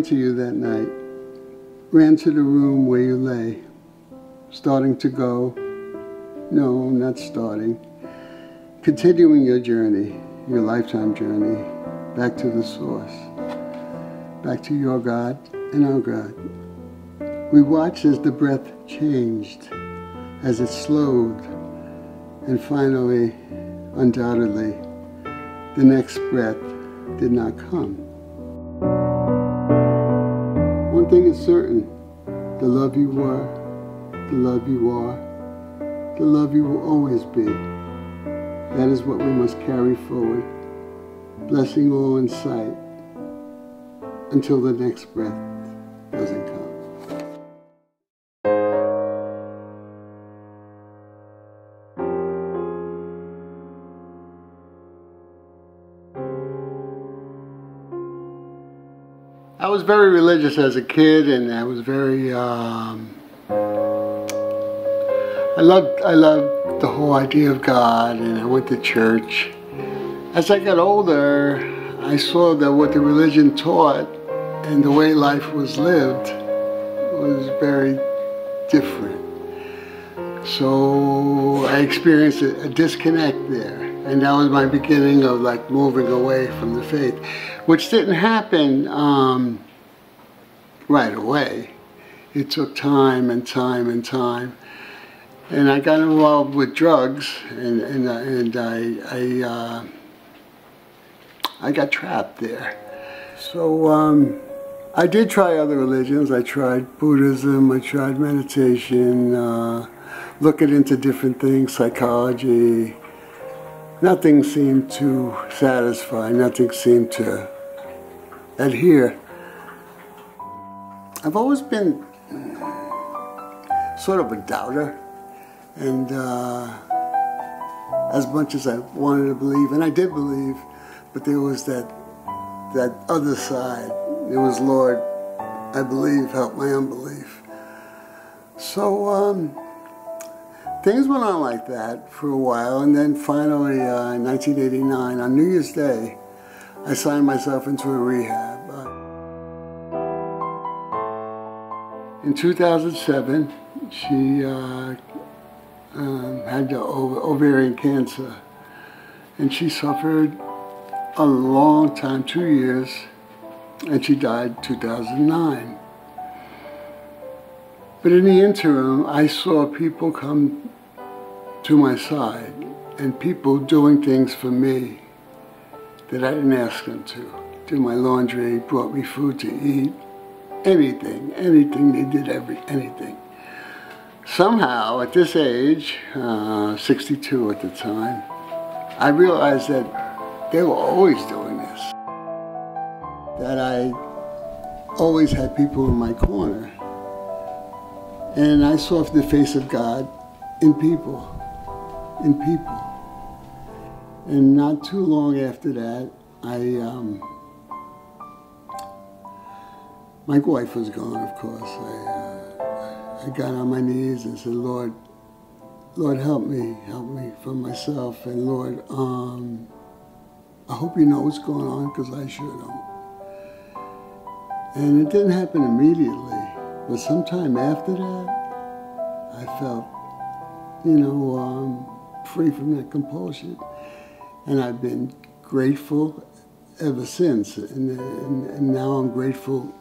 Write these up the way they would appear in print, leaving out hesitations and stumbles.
to you that night, ran to the room where you lay, starting to go, no, not starting, continuing your journey, your lifetime journey, back to the source, back to your God and our God. We watched as the breath changed, as it slowed, and finally, undoubtedly, the next breath did not come. One thing is certain, the love you were, the love you are, the love you will always be. That is what we must carry forward, blessing all in sight, until the next breath doesn't come. I was very religious as a kid, and I was very, I loved the whole idea of God, and I went to church. As I got older, I saw that what the religion taught and the way life was lived was very different. So I experienced a disconnect there, and that was my beginning of like moving away from the faith, which didn't happen right away. It took time and time and time, and I got involved with drugs, and I got trapped there. So I did try other religions. I tried Buddhism, I tried meditation, looking into different things, psychology. Nothing seemed to satisfy, nothing seemed to adhere. I've always been sort of a doubter, and as much as I wanted to believe, and I did believe, but there was that other side. It was, Lord, I believe, help my unbelief. So things went on like that for a while, and then finally in 1989, on New Year's Day, I signed myself into a rehab. In 2007, she had the ovarian cancer, and she suffered a long time, 2 years, and she died in 2009. But in the interim, I saw people come to my side, and people doing things for me that I didn't ask them to. Did my laundry, brought me food to eat, anything, they did anything. Somehow, at this age, 62 at the time, I realized that they were always doing this. That I always had people in my corner. And I saw the face of God in people. And not too long after that, my wife was gone, of course. I got on my knees and said, Lord, help me for myself. And Lord, I hope you know what's going on, because I sure don't. And it didn't happen immediately, but sometime after that, I felt, free from that compulsion. And I've been grateful ever since. And now I'm grateful,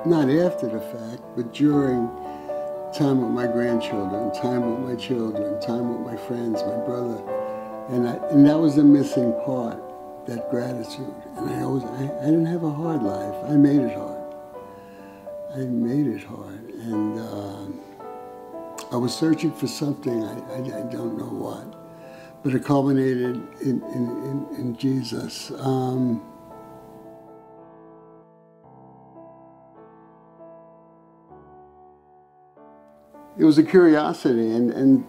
not after the fact, but during time with my grandchildren, time with my children, time with my friends, my brother. And that was the missing part, that gratitude. And I didn't have a hard life. I made it hard. And I was searching for something, I don't know what, but it culminated in Jesus. It was a curiosity, and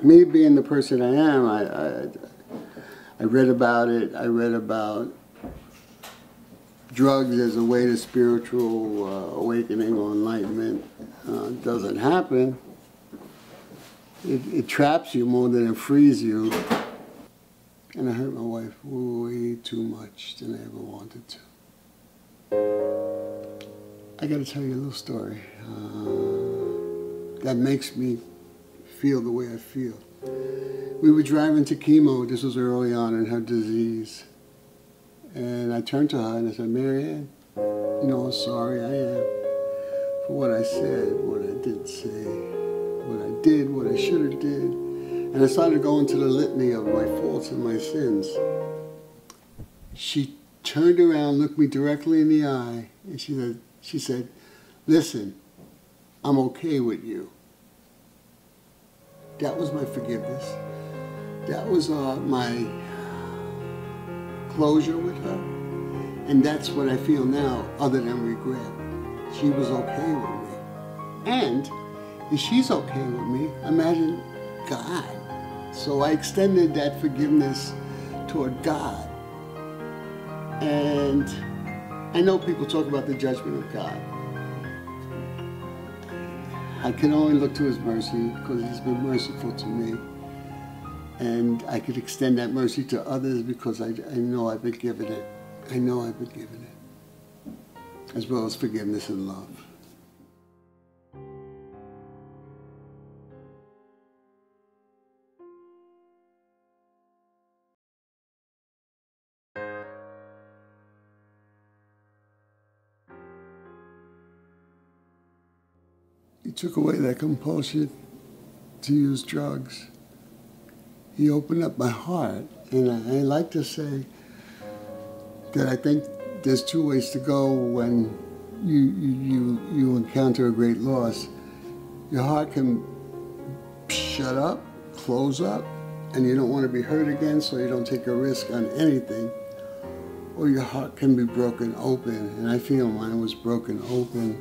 me being the person I am, I read about it. I read about drugs as a way to spiritual awakening or enlightenment. It doesn't happen. It traps you more than it frees you. And I hurt my wife way too much than I ever wanted to. I got to tell you a little story that makes me feel the way I feel. We were driving to chemo. This was early on in her disease. And I turned to her and I said, Marianne, you know how sorry I am for what I said, what I didn't say, what I did, what I should have did. And I started going to the litany of my faults and my sins. She turned around, looked me directly in the eye, and she said, listen, I'm okay with you. That was my forgiveness. That was my closure with her. And that's what I feel now, other than regret. She was okay with me. And if she's okay with me, imagine God. So I extended that forgiveness toward God. And I know people talk about the judgment of God. I can only look to His mercy because He's been merciful to me. And I could extend that mercy to others because I know I've been given it. I know I've been given it. As well as forgiveness and love. He took away that compulsion to use drugs. He opened up my heart, and I like to say that I think there's two ways to go when you encounter a great loss. Your heart can shut up, close up, and you don't want to be hurt again, so you don't take a risk on anything. Or your heart can be broken open, and I feel mine was broken open,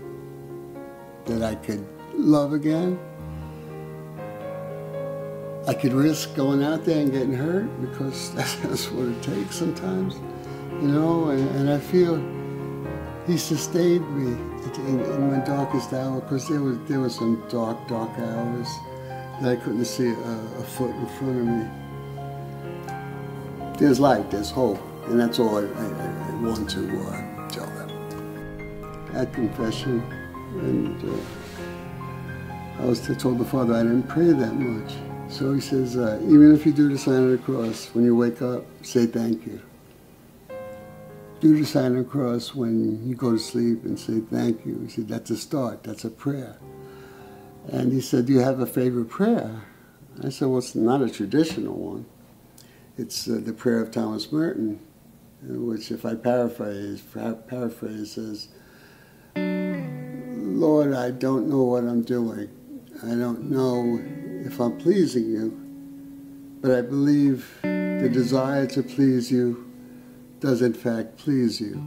that I could love again. I could risk going out there and getting hurt because that's what it takes sometimes, you know, and I feel He sustained me in my darkest hour, because there were some dark hours that I couldn't see a foot in front of me. There's light, there's hope, and that's all I want to tell them. At confession, and I told the Father I didn't pray that much. So he says, even if you do the sign of the cross, when you wake up, say thank you. Do the sign of the cross when you go to sleep and say thank you. He said, that's a start, that's a prayer. And he said, do you have a favorite prayer? I said, well, it's not a traditional one. It's the prayer of Thomas Merton, which if I paraphrase says, Lord, I don't know what I'm doing. I don't know if I'm pleasing you, but I believe the desire to please you does in fact please you.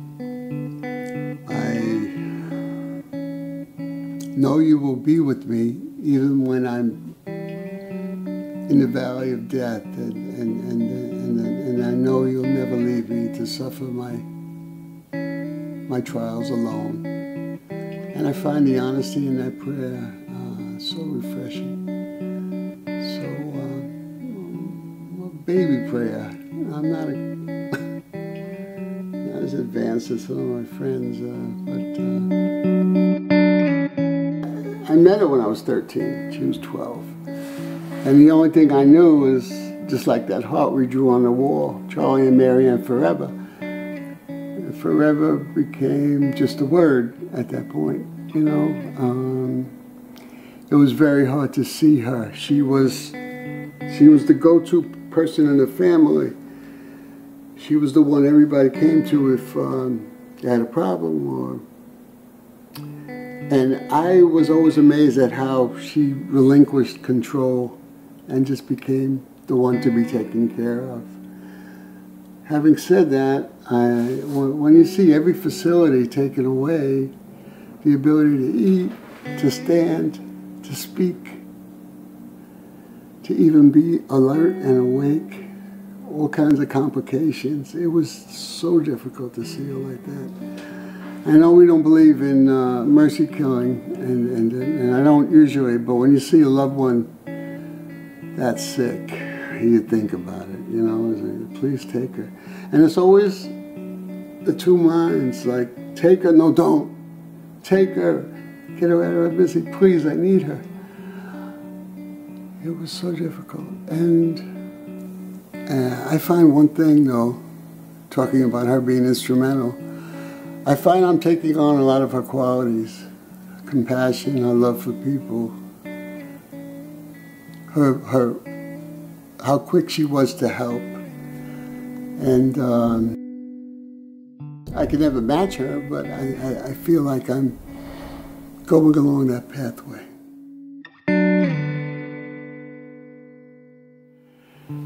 I know you will be with me even when I'm in the valley of death, and I know you'll never leave me to suffer my trials alone. And I find the honesty in that prayer so refreshing. So, a baby prayer. I'm not as advanced as some of my friends, but I met her when I was 13. She was 12. And the only thing I knew was, just like that heart we drew on the wall, Charlie and Marianne forever. Forever became just a word at that point, you know. It was very hard to see her. She was the go-to person in the family. She was the one everybody came to if they had a problem, and I was always amazed at how she relinquished control and just became the one to be taken care of. Having said that, when you see every facility taken away, the ability to eat, to stand, to speak, to even be alert and awake, all kinds of complications, it was so difficult to see her like that. I know we don't believe in mercy killing, and I don't usually, but when you see a loved one that's sick, you think about it, you know, please take her. And it's always the two minds, like, Take her, no, don't. Take her, get her out of her busy, please, I need her. It was so difficult. And I find one thing though, talking about her being instrumental, I find I'm taking on a lot of her qualities. Compassion, her love for people, how quick she was to help. And I could never match her, but I feel like I'm going along that pathway.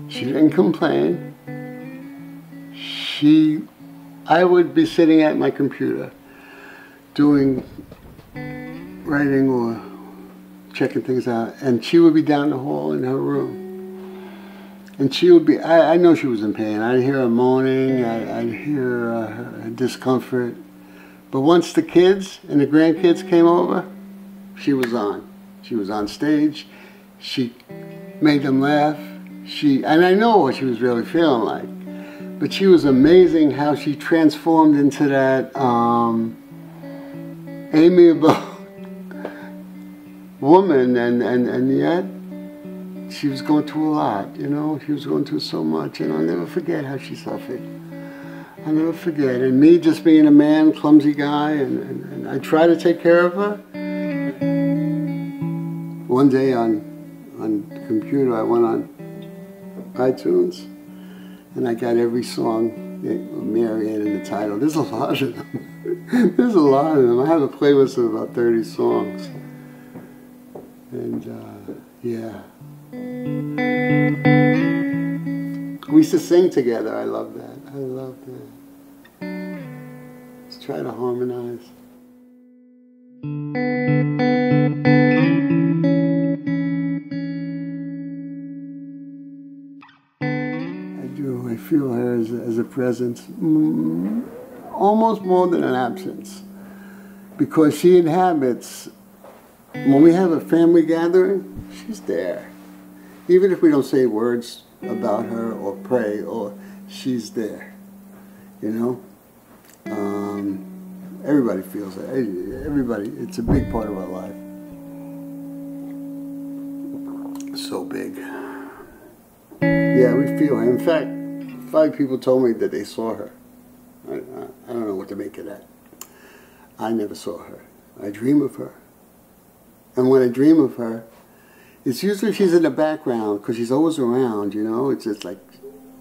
She didn't complain. I would be sitting at my computer doing writing or checking things out, and she would be down the hall in her room. And she would be, I know she was in pain. I'd hear her moaning, I'd hear her discomfort. But once the kids and the grandkids came over, she was on. She was on stage. She made them laugh. And I know what she was really feeling like. But she was amazing how she transformed into that amiable woman, and yet she was going through a lot, you know. She was going through so much, and I'll never forget how she suffered. I'll never forget. And me just being a man, clumsy guy, and I try to take care of her. One day on the computer, I went on iTunes, and I got every song, Marianne in the title. There's a lot of them. There's a lot of them. I have a playlist of about 30 songs. And yeah. We used to sing together. I love that. I love that. Let's try to harmonize. I feel her as a presence, almost more than an absence, because she inhabits, when we have a family gathering, she's there. Even if we don't say words about her or pray, or she's there, you know? Everybody feels it. Everybody, it's a big part of our life. So big. Yeah, we feel her. In fact, 5 people told me that they saw her. I don't know what to make of that. I never saw her. I dream of her. And when I dream of her, it's usually she's in the background because she's always around, you know. It's just like,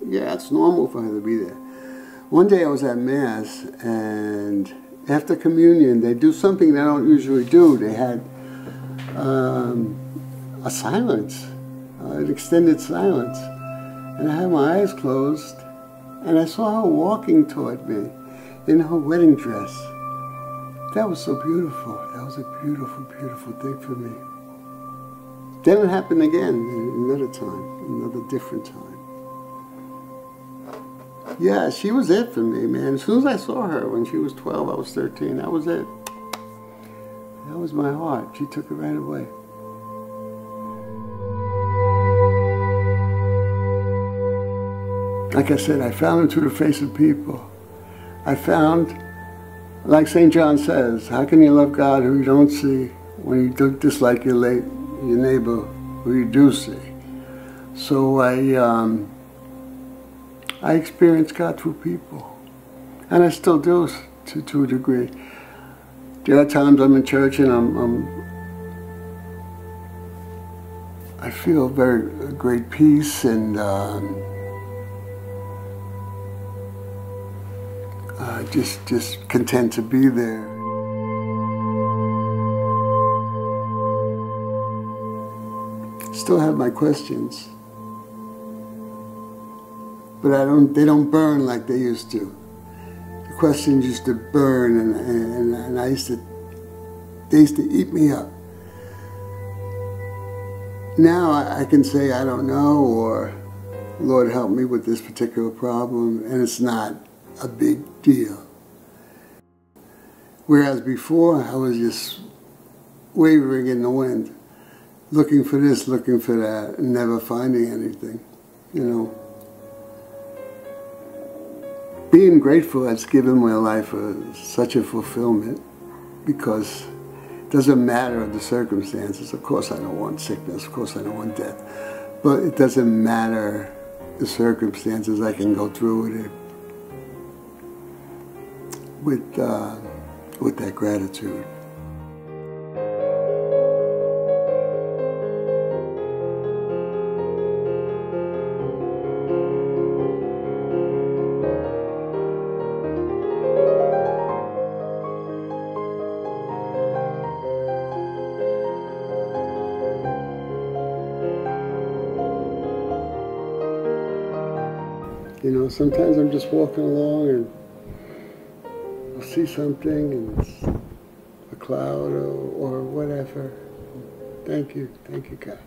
yeah, it's normal for her to be there. One day I was at Mass, and after communion, they do something they don't usually do. They had a silence, an extended silence. And I had my eyes closed, and I saw her walking toward me in her wedding dress. That was so beautiful. That was a beautiful, beautiful thing for me. Then it happened again, another time, another different time. Yeah, she was it for me, man. As soon as I saw her when she was 12, I was 13, that was it. That was my heart. She took it right away. Like I said, I found into the face of people. I found, like St. John says, how can you love God who you don't see when you don't dislike your neighbor who you do see? So I experienced God through people. And I still do to a degree. There are times I'm in church and I feel very great peace and just content to be there. Still have my questions, but they don't burn like they used to. The questions used to burn, and they used to eat me up. Now I can say I don't know, or Lord help me with this particular problem, and it's not a big deal. Whereas before, I was just wavering in the wind, looking for this, looking for that, and never finding anything, you know. being grateful has given my life such a fulfillment, because it doesn't matter the circumstances. Of course I don't want sickness, of course I don't want death, but it doesn't matter the circumstances. I can go through with that gratitude. You know, sometimes I'm just walking along and I'll see something and it's a cloud or whatever. Thank you God.